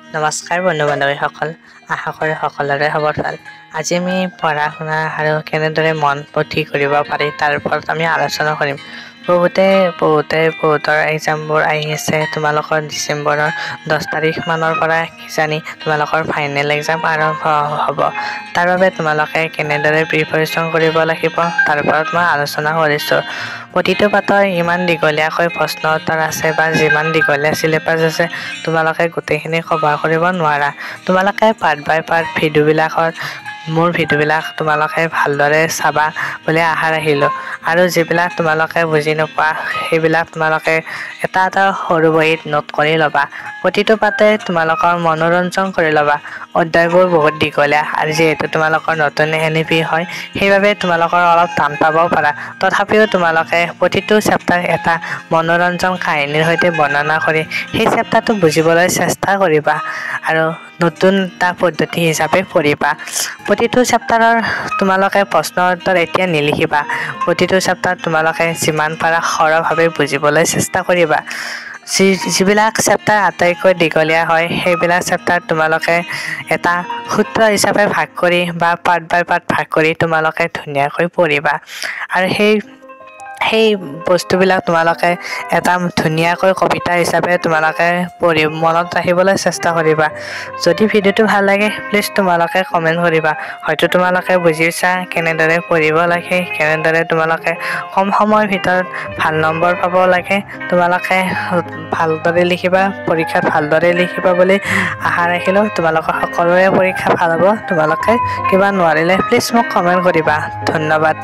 নমস্কাৰ বন্ধু-বান্ধৱীসকল, আশা কৰোঁ সকলোৰে খবৰ ভাল। আজি আমি পঢ়া-শুনা আৰু কেনেদৰে মন পুথি কৰিব পাৰি তাৰ ওপৰত আমি আলোচনা কৰিম। বহুতৰ এক্সামবোৰ আহি আছে। তোমালোকৰ ডিচেম্বৰৰ 10 তাৰিখ মানৰ পৰা কিজানি তোমালোকৰ ফাইনেল এক্সাম আৰম্ভ হ'ব। তাৰ বাবে তোমালোকে কেনেদৰে প্ৰিপাৰেশ্যন কৰিব লাগিব তাৰ ওপৰত মই আলোচনা কৰিছোঁ। প্ৰতিটো পাতৰ ইমান দীঘলীয়াকৈ প্ৰশ্ন উত্তৰ আছে বা যিমান দীঘলীয়া চিলেবাছ আছে তোমালোকে গোটেইখিনি কভাৰ কৰিব নোৱাৰা। তোমালোকে পাৰ্ট বাই পাৰ্ট মোৰ ভিডিঅ'বিলাক তোমালোকে ভালদৰে চাবা বুলি আশা ৰাখিলোঁ। আৰু যিবিলাক তোমালোকে বুজি নোপোৱা সেইবিলাক তোমালোকে এটা সৰু বহীত নোট কৰি ল'বা। প্ৰতিটো পাতে তোমালোকৰ মনোৰঞ্জন কৰি ল'বা। অধ্যায়বোৰ বহুত দীঘলীয়া আৰু যিহেতু তোমালোকৰ নতুন NEP হয় সেইবাবে তোমালোকৰ অলপ টান পাবও পাৰা। তথাপিও তোমালোকে প্ৰতিটো চেপ্টাৰ এটা মনোৰঞ্জন কাহিনীৰ সৈতে বৰ্ণনা কৰি সেই চেপ্টাৰটো বুজিবলৈ চেষ্টা কৰিবা আৰু নতুন এটা পদ্ধতি হিচাপে পঢ়িবা। প্ৰতিটো চেপ্টাৰৰ তোমালোকে প্ৰশ্ন উত্তৰ এতিয়া নিলিখিবা। প্ৰতিটো চেপ্টাৰ তোমালোকে যিমান পাৰা সৰলভাৱে বুজিবলৈ চেষ্টা কৰিবা। যিবিলাক চেপ্টাৰ আটাইতকৈ দীঘলীয়া হয় সেইবিলাক চেপ্টাৰ তোমালোকে এটা সূত্ৰ হিচাপে ভাগ কৰি বা পাৰ্ট বাই পাৰ্ট ভাগ কৰি তোমালোকে ধুনীয়াকৈ পঢ়িবা আৰু সেই বস্তুবিলাক তোমালোকে এটা ধুনীয়াকৈ কবিতা হিচাপে তোমালোকে পঢ়ি মনত ৰাখিবলৈ চেষ্টা কৰিবা। যদি ভিডিঅ'টো ভাল লাগে প্লিজ তোমালোকে কমেণ্ট কৰিবা। হয়তো তোমালোকে বুজিছা কেনেদৰে পঢ়িব লাগে, কেনেদৰে তোমালোকে কম সময়ৰ ভিতৰত ভাল নম্বৰ পাব লাগে। তোমালোকে ভালদৰে লিখিবা, পৰীক্ষাত ভালদৰে লিখিবা বুলি আশা ৰাখিলোঁ। তোমালোকৰ সকলোৰে পৰীক্ষা ভাল হ'ব। তোমালোকে কিবা নোৱাৰিলে প্লিজ মোক কমেণ্ট কৰিবা। ধন্যবাদ।